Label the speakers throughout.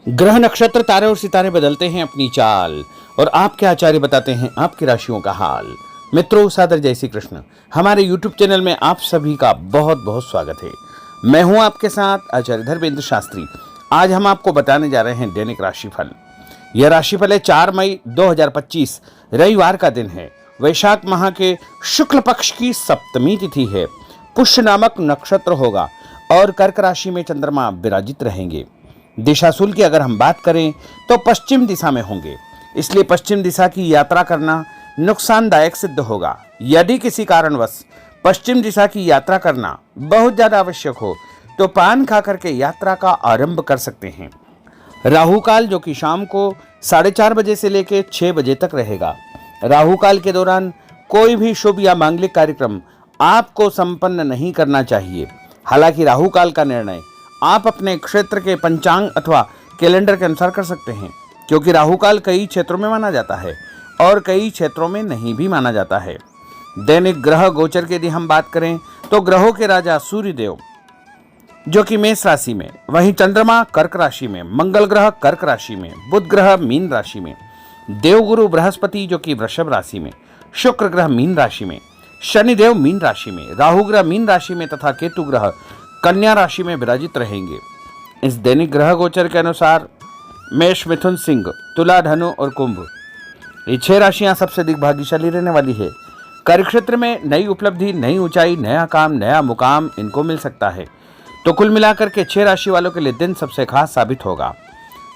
Speaker 1: ग्रह नक्षत्र तारे और सितारे बदलते हैं अपनी चाल और आपके आचार्य बताते हैं आपकी राशियों का हाल। मित्रों, सादर जय श्री कृष्ण। हमारे YouTube चैनल में आप सभी का बहुत बहुत स्वागत है। मैं हूं आपके साथ आचार्य धर्मेंद्र शास्त्री। आज हम आपको बताने जा रहे हैं दैनिक राशिफल। यह राशिफल है 4 मई 2025 रविवार का दिन है। वैशाख माह के शुक्ल पक्ष की सप्तमी तिथि है। पुष्य नामक नक्षत्र होगा और कर्क राशि में चंद्रमा विराजित रहेंगे। दिशाशूल की अगर हम बात करें तो पश्चिम दिशा में होंगे, इसलिए पश्चिम दिशा की यात्रा करना नुकसानदायक सिद्ध होगा। यदि किसी कारणवश पश्चिम दिशा की यात्रा करना बहुत ज्यादा आवश्यक हो तो पान खा करके यात्रा का आरंभ कर सकते हैं। राहु काल जो कि शाम को 4:30 बजे से लेकर 6 बजे तक रहेगा। राहु काल के दौरान कोई भी शुभ या मांगलिक कार्यक्रम आपको संपन्न नहीं करना चाहिए। हालांकि राहु काल का निर्णय आप अपने क्षेत्र के पंचांग अथवा कैलेंडर के अनुसार कर सकते हैं, क्योंकि राहु काल कई क्षेत्रों में माना जाता है और कई क्षेत्रों में नहीं भी माना जाता है। दैनिक ग्रह गोचर की यदि हम बात करें तो ग्रहों के राजा सूर्य देव जो कि मेष राशि में, वहीं चंद्रमा कर्क राशि में, मंगल ग्रह कर्क राशि में, बुध ग्रह मीन राशि में, देवगुरु बृहस्पति जो कि वृषभ राशि में, शुक्र ग्रह मीन राशि में, शनिदेव मीन राशि में, राहु ग्रह मीन राशि में तथा केतु ग्रह कन्या राशि में विराजित रहेंगे। इस दैनिक ग्रह गोचर के अनुसार मेष, मिथुन, सिंह, तुला, धनु और कुंभ ये 6 राशियां सबसे अधिक भाग्यशाली रहने वाली है। कार्यक्षेत्र में नई उपलब्धि, नई ऊंचाई, नया काम, नया मुकाम इनको मिल सकता है। तो कुल मिलाकर के 6 राशि वालों के लिए दिन सबसे खास साबित होगा।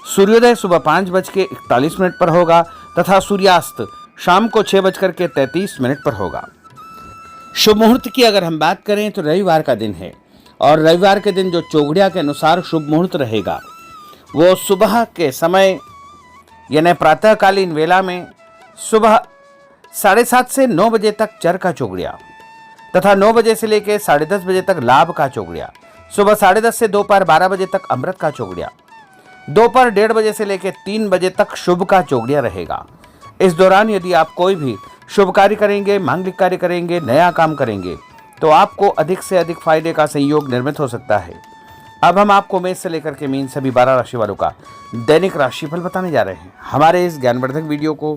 Speaker 1: सूर्योदय सुबह 5:41 पर होगा तथा सूर्यास्त शाम को 6:33 पर होगा। शुभ मुहूर्त की अगर हम बात करें तो रविवार का दिन है और रविवार के दिन जो चौघड़िया के अनुसार शुभ मुहूर्त रहेगा वो सुबह के समय यानी प्रातःकालीन वेला में सुबह 7:30 से 9 बजे तक चर का चौघड़िया तथा 9 बजे से लेकर 10:30 बजे तक लाभ का चौघड़िया, सुबह 10:30 से दोपहर 12 बजे तक अमृत का चौघड़िया, दोपहर 1:30 बजे से लेकर 3 बजे तक शुभ का चौघड़िया रहेगा। इस दौरान यदि आप कोई भी शुभ कार्य करेंगे, मांगलिक कार्य करेंगे, नया काम करेंगे तो आपको अधिक से अधिक फायदे का संयोग निर्मित हो सकता है। अब हम आपको मेष से लेकर के मीन सभी 12 राशि वालों का दैनिक राशिफल बताने जा रहे हैं। हमारे इस ज्ञानवर्धक वीडियो को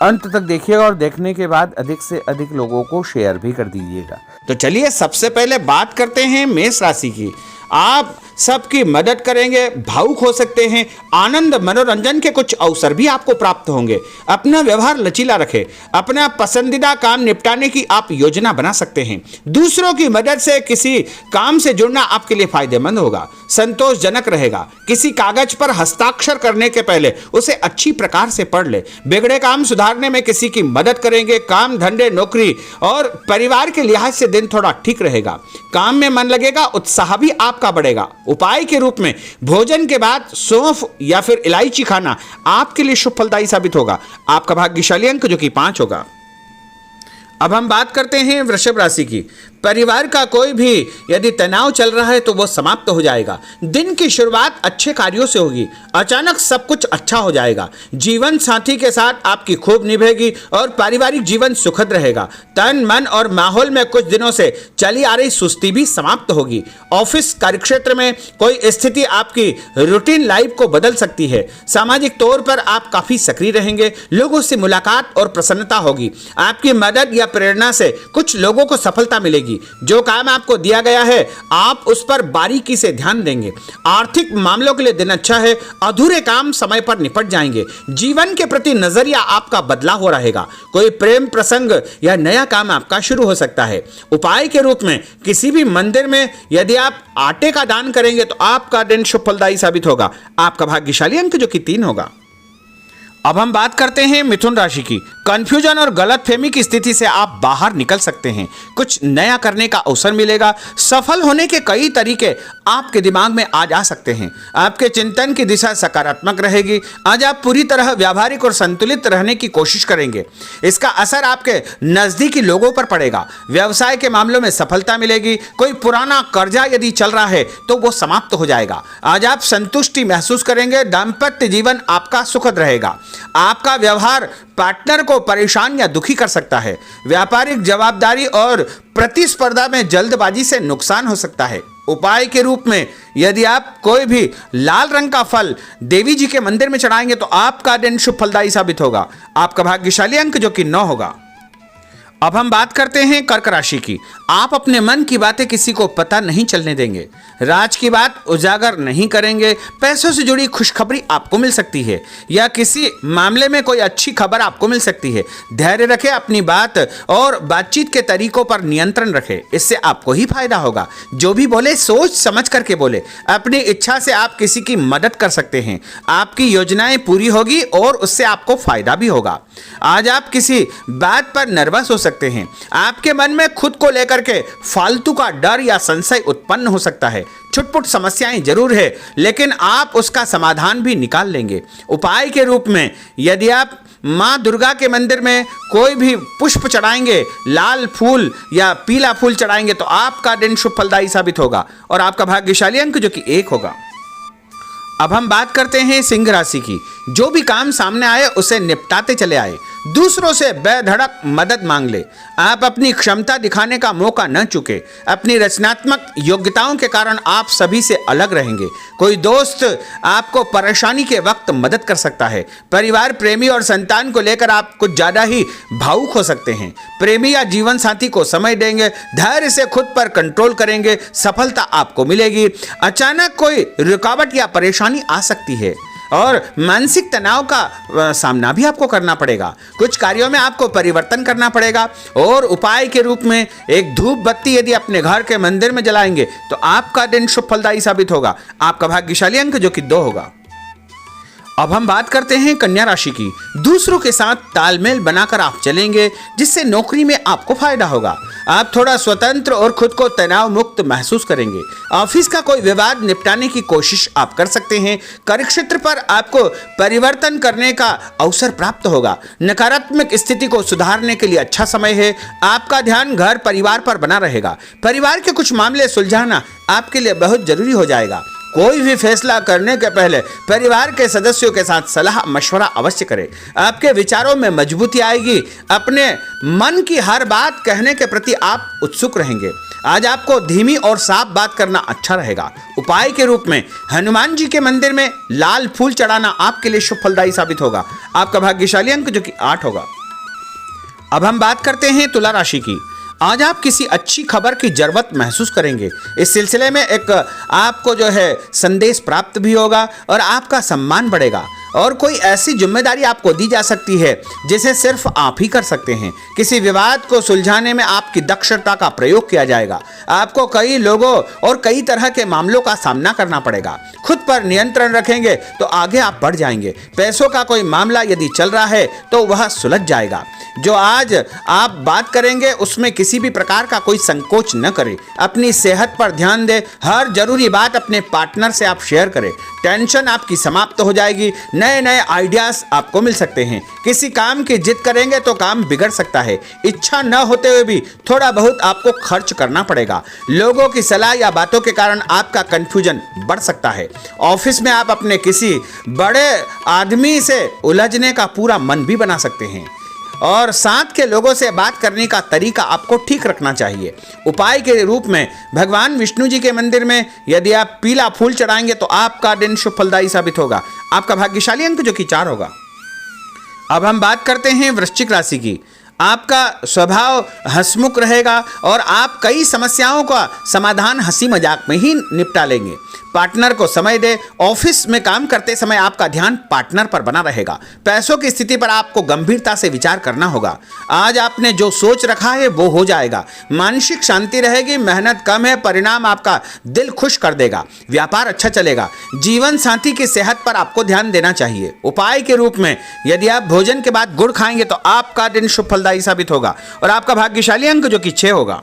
Speaker 1: अंत तक देखिएगा और देखने के बाद अधिक से अधिक लोगों को शेयर भी कर दीजिएगा।
Speaker 2: तो चलिए सबसे पहले बात करते हैं मेष राशि की। आप सबकी मदद करेंगे, भावुक हो सकते हैं, आनंद मनोरंजन के कुछ अवसर भी आपको प्राप्त होंगे। अपना व्यवहार लचीला रखें, अपना पसंदीदा काम निपटाने की आप योजना बना सकते हैं। दूसरों की मदद से किसी काम से जुड़ना आपके लिए फायदेमंद होगा, संतोषजनक रहेगा। किसी कागज पर हस्ताक्षर करने के पहले उसे अच्छी प्रकार से पढ़ ले। बिगड़े काम सुधारने में किसी की मदद करेंगे। काम, धंधे, नौकरी और परिवार के लिहाज से दिन थोड़ा ठीक रहेगा। काम में मन लगेगा, उत्साह भी आपका बढ़ेगा। उपाय के रूप में भोजन के बाद सौंफ या फिर इलायची खाना आपके लिए शुभ फलदायी साबित होगा। आपका भाग्यशाली अंक जो कि 5 होगा। अब हम बात करते हैं वृषभ राशि की। परिवार का कोई भी यदि तनाव चल रहा है तो वो समाप्त हो जाएगा। दिन की शुरुआत अच्छे कार्यों से होगी। अचानक सब कुछ अच्छा हो जाएगा। जीवन साथी के साथ आपकी खूब निभेगी और पारिवारिक जीवन सुखद रहेगा। तन, मन और माहौल में कुछ दिनों से चली आ रही सुस्ती भी समाप्त होगी। ऑफिस कार्यक्षेत्र में कोई स्थिति आपकी रूटीन लाइफ को बदल सकती है। सामाजिक तौर पर आप काफी सक्रिय रहेंगे। लोगों से मुलाकात और प्रसन्नता होगी। आपकी मदद या प्रेरणा से कुछ लोगों को सफलता मिलेगी। जो काम आपको दिया गया है आप उस पर बारीकी से ध्यान देंगे। आर्थिक मामलों के लिए दिन अच्छा है। अधूरे काम समय पर निपट जाएंगे। जीवन के प्रति नजरिया आपका बदला हो रहेगा। कोई प्रेम प्रसंग या नया काम आपका शुरू हो सकता है। उपाय के रूप में किसी भी मंदिर में यदि आप आटे का दान करेंगे तो आपका दिन शुभ फलदायी साबित होगा। आपका भाग्यशाली अंक जो कि 3 होगा। अब हम बात करते हैं मिथुन राशि की। कंफ्यूजन और गलतफहमी की स्थिति से आप बाहर निकल सकते हैं। कुछ नया करने का अवसर मिलेगा। सफल होने के कई तरीके आपके दिमाग में आज आ सकते हैं। आपके चिंतन की दिशा सकारात्मक रहेगी। आज आप पूरी तरह व्यावहारिक और संतुलित रहने की कोशिश करेंगे। इसका असर आपके नजदीकी लोगों पर पड़ेगा। व्यवसाय के मामलों में सफलता मिलेगी। कोई पुराना कर्जा यदि चल रहा है तो वो समाप्त हो जाएगा। आज आप संतुष्टि महसूस करेंगे। दाम्पत्य जीवन आपका सुखद रहेगा। आपका व्यवहार पार्टनर को परेशान या दुखी कर सकता है। व्यापारिक जवाबदारी और प्रतिस्पर्धा में जल्दबाजी से नुकसान हो सकता है। उपाय के रूप में यदि आप कोई भी लाल रंग का फल देवी जी के मंदिर में चढ़ाएंगे तो आपका दिन शुभ फलदायी साबित होगा। आपका भाग्यशाली अंक जो कि 9 होगा। अब हम बात करते हैं कर्क राशि की। आप अपने मन की बातें किसी को पता नहीं चलने देंगे, राज की बात उजागर नहीं करेंगे, पैसों से जुड़ी खुशखबरी आपको मिल सकती है या किसी मामले में कोई अच्छी खबर आपको मिल सकती है। धैर्य रखें, अपनी बात और बातचीत के तरीकों पर नियंत्रण रखें, इससे आपको ही फायदा होगा। जो भी बोले सोच समझ करके बोले। अपनी इच्छा से आप किसी की मदद कर सकते हैं, आपकी योजनाएं पूरी होगी और उससे आपको फायदा भी होगा। आज आप किसी बात पर नर्वस हो सकते हैं, आपके मन में खुद को लेकर के फालतू का डर या संशय उत्पन्न हो सकता है। छुटपुट समस्याएं जरूर है लेकिन आप उसका समाधान भी निकाल लेंगे। उपाय के रूप में यदि आप मां दुर्गा के मंदिर में कोई भी पुष्प चढ़ाएंगे, लाल फूल या पीला फूल चढ़ाएंगे तो आपका दिन शुभ फलदायी साबित होगा और आपका भाग्यशाली अंक जो कि 1 होगा। अब हम बात करते हैं सिंह राशि की। जो भी काम सामने आए उसे निपटाते चले आए, दूसरों से बेधड़क मदद मांग ले। आप अपनी क्षमता दिखाने का मौका न चुके। अपनी रचनात्मक योग्यताओं के कारण आप सभी से अलग रहेंगे। कोई दोस्त आपको परेशानी के वक्त मदद कर सकता है। परिवार, प्रेमी और संतान को लेकर आप कुछ ज्यादा ही भावुक हो सकते हैं। प्रेमी या जीवन साथी को समय देंगे, धैर्य से खुद पर कंट्रोल करेंगे, सफलता आपको मिलेगी। अचानक कोई रुकावट या परेशानी आ सकती है और मानसिक तनाव का सामना भी आपको करना पड़ेगा। कुछ कार्यों में आपको परिवर्तन करना पड़ेगा और उपाय के रूप में एक धूप बत्ती यदि अपने घर के मंदिर में जलाएंगे तो आपका दिन शुभ फलदायी साबित होगा। आपका भाग्यशाली अंक जो कि 2 होगा। अब हम बात करते हैं कन्या राशि की। दूसरों के साथ तालमेल बनाकर आप चलेंगे जिससे नौकरी में आपको फायदा होगा। आप थोड़ा स्वतंत्र और खुद को तनाव मुक्त महसूस करेंगे। ऑफिस का कोई विवाद निपटाने की कोशिश आप कर सकते हैं। कार्यक्षेत्र पर आपको परिवर्तन करने का अवसर प्राप्त होगा। नकारात्मक स्थिति को सुधारने के लिए अच्छा समय है। आपका ध्यान घर परिवार पर बना रहेगा। परिवार के कुछ मामले सुलझाना आपके लिए बहुत जरूरी हो जाएगा। कोई भी फैसला करने के पहले परिवार के सदस्यों के साथ सलाह मशवरा अवश्य करें। आपके विचारों में मजबूती आएगी। अपने मन की हर बात कहने के प्रति आप उत्सुक रहेंगे। आज आपको धीमी और साफ बात करना अच्छा रहेगा। उपाय के रूप में हनुमान जी के मंदिर में लाल फूल चढ़ाना आपके लिए शुभ फलदायी साबित होगा। आपका भाग्यशाली अंक जो कि 8 होगा। अब हम बात करते हैं तुला राशि की। आज आप किसी अच्छी खबर की जरूरत महसूस करेंगे। इस सिलसिले में एक आपको जो है संदेश प्राप्त भी होगा और आपका सम्मान बढ़ेगा और कोई ऐसी जिम्मेदारी आपको दी जा सकती है जिसे सिर्फ आप ही कर सकते हैं। किसी विवाद को सुलझाने में आपकी दक्षता का प्रयोग किया जाएगा। आपको कई लोगों और कई तरह के मामलों का सामना करना पड़ेगा। खुद पर नियंत्रण रखेंगे तो आगे आप बढ़ जाएंगे। पैसों का कोई मामला यदि चल रहा है तो वह सुलझ जाएगा। जो आज आप बात करेंगे उसमें किसी भी प्रकार का कोई संकोच न करें। अपनी सेहत पर ध्यान दें। हर जरूरी बात अपने पार्टनर से आप शेयर करें। टेंशन आपकी समाप्त हो जाएगी। नए नए आइडियाज आपको मिल सकते हैं। किसी काम की जिद करेंगे तो काम बिगड़ सकता है। इच्छा न होते हुए भी थोड़ा बहुत आपको खर्च करना पड़ेगा। लोगों की सलाह या बातों के कारण आपका कंफ्यूजन बढ़ सकता है। ऑफिस में आप अपने किसी बड़े आदमी से उलझने का पूरा मन भी बना सकते हैं और साथ के लोगों से बात करने का तरीका आपको ठीक रखना चाहिए। उपाय के रूप में भगवान विष्णु जी के मंदिर में यदि आप पीला फूल चढ़ाएंगे तो आपका दिन शुभ फलदायी साबित होगा। आपका भाग्यशाली अंक जो कि 4 होगा। अब हम बात करते हैं वृश्चिक राशि की। आपका स्वभाव हंसमुख रहेगा और आप कई समस्याओं का समाधान हंसी मजाक में ही निपटा लेंगे। पार्टनर को समय दे। ऑफिस में काम करते समय आपका ध्यान पार्टनर पर बना रहेगा। पैसों की स्थिति पर आपको गंभीरता से विचार करना होगा। आज आपने जो सोच रखा है वो हो जाएगा। मानसिक शांति रहेगी। मेहनत कम है, परिणाम आपका दिल खुश कर देगा। व्यापार अच्छा चलेगा। जीवन साथी की सेहत पर आपको ध्यान देना चाहिए। उपाय के रूप में यदि आप भोजन के बाद गुड़ खाएंगे तो आपका दिन शुभ फलदायी साबित होगा और आपका भाग्यशाली अंक जो कि 6 होगा।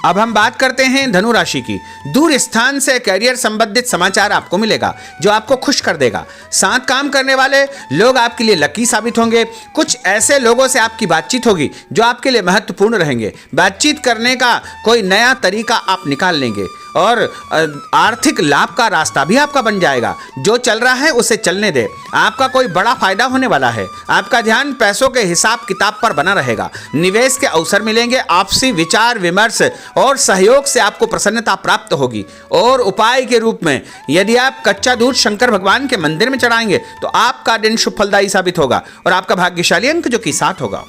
Speaker 2: अब हम बात करते हैं धनु राशि की। दूर स्थान से करियर संबंधित समाचार आपको मिलेगा जो आपको खुश कर देगा। साथ काम करने वाले लोग आपके लिए लकी साबित होंगे। कुछ ऐसे लोगों से आपकी बातचीत होगी जो आपके लिए महत्वपूर्ण रहेंगे। बातचीत करने का कोई नया तरीका आप निकाल लेंगे और आर्थिक लाभ का रास्ता भी आपका बन जाएगा। जो चल रहा है उसे चलने दे, आपका कोई बड़ा फायदा होने वाला है। आपका ध्यान पैसों के हिसाब किताब पर बना रहेगा। निवेश के अवसर मिलेंगे, आपसी विचार विमर्श और सहयोग से आपको प्रसन्नता प्राप्त होगी। और उपाय के रूप में यदि आप कच्चा दूध शंकर भगवान के मंदिर में चढ़ाएंगे तो आपका दिन शुभ फलदायी साबित होगा और आपका भाग्यशाली अंक जो कि 7 होगा।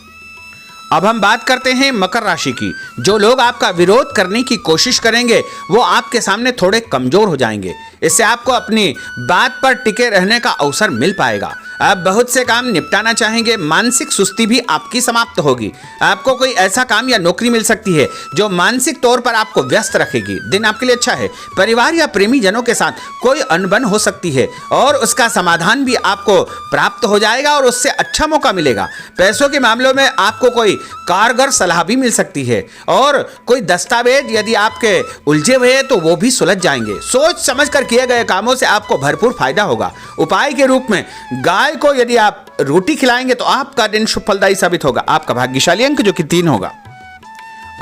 Speaker 2: अब हम बात करते हैं मकर राशि की। जो लोग आपका विरोध करने की कोशिश करेंगे वो आपके सामने थोड़े कमजोर हो जाएंगे। इससे आपको अपनी बात पर टिके रहने का अवसर मिल पाएगा। आप बहुत से काम निपटाना चाहेंगे, मानसिक सुस्ती भी आपकी समाप्त होगी। आपको कोई ऐसा काम या नौकरी मिल सकती है जो मानसिक तौर पर आपको व्यस्त रखेगी। दिन आपके लिए अच्छा है। परिवार या प्रेमी जनों के साथ कोई अनबन हो सकती है और उसका समाधान भी आपको प्राप्त हो जाएगा और उससे अच्छा मौका मिलेगा। पैसों के मामलों में आपको कोई कारगर सलाह भी मिल सकती है और कोई दस्तावेज यदि आपके उलझे हुए हैं तो वो भी सुलझ जाएंगे। सोच समझ कर किए गए कामों से आपको भरपूर फायदा होगा। उपाय के रूप में गाय को यदि आप रोटी खिलाएंगे तो आपका दिन शुभ फलदायी साबित होगा। आपका भाग्यशाली अंक जो कि 3 होगा।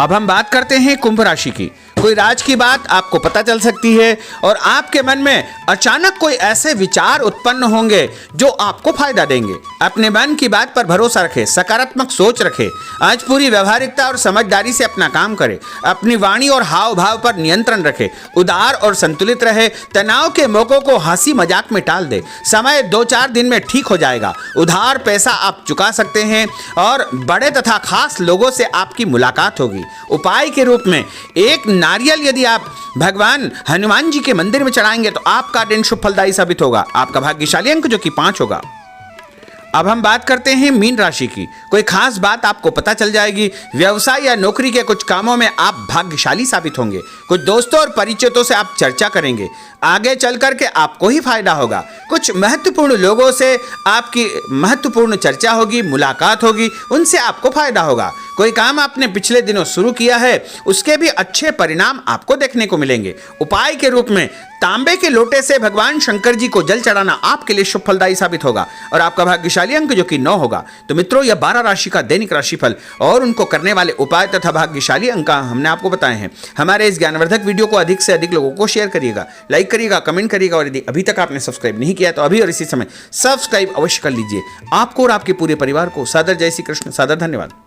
Speaker 2: अब हम बात करते हैं कुंभ राशि की। कोई राज की बात आपको पता चल सकती है और आपके मन में अचानक कोई ऐसे विचार उत्पन्न होंगे जो आपको फायदा देंगे। अपने मन की बात पर भरोसा रखें, सकारात्मक सोच रखें। आज पूरी व्यवहारिकता और समझदारी से अपना काम करें। अपनी वाणी और हाव भाव पर नियंत्रण रखें। उदार और संतुलित रहे। तनाव के मौकों को हंसी मजाक में टाल दे। समय 2-4 दिन में ठीक हो जाएगा। उधार पैसा आप चुका सकते हैं और बड़े तथा खास लोगों से आपकी मुलाकात होगी। उपाय के रूप में एक नारियल यदि आप भगवान हनुमान जी के मंदिर में चढ़ाएंगे तो आपका दिन शुभ फलदायी साबित होगा। आपका भाग्यशाली अंक जो कि 5 होगा। अब हम बात करते हैं मीन राशि की। कोई खास बात आपको पता चल जाएगी। व्यवसाय या नौकरी के कुछ कामों में आप भाग्यशाली साबित होंगे। कुछ दोस्तों और परिचितों से आप चर्चा करेंगे। आगे चल करके आपको ही फायदा होगा। कुछ महत्वपूर्ण लोगों से आपकी महत्वपूर्ण चर्चा होगी, मुलाकात होगी, उनसे आपको फायदा होगा। कोई काम आपने पिछले दिनों शुरू किया है उसके भी अच्छे परिणाम आपको देखने को मिलेंगे। उपाय के रूप में तांबे के लोटे से भगवान शंकर जी को जल चढ़ाना आपके लिए शुभ फलदायी साबित होगा और आपका भाग्यशाली अंक जो कि 9 होगा। तो मित्रों, यह 12 राशि का दैनिक राशिफल और उनको करने वाले उपाय तथा भाग्यशाली अंक हमने आपको बताए हैं। हमारे इस ज्ञानवर्धक वीडियो को अधिक से अधिक लोगों को शेयर करिएगा, लाइक करिएगा, कमेंट करिएगा और यदि अभी तक आपने सब्सक्राइब नहीं किया तो अभी और इसी समय सब्सक्राइब अवश्य कर लीजिए। आपको और आपके पूरे परिवार को सादर जय श्री कृष्ण, सादर धन्यवाद।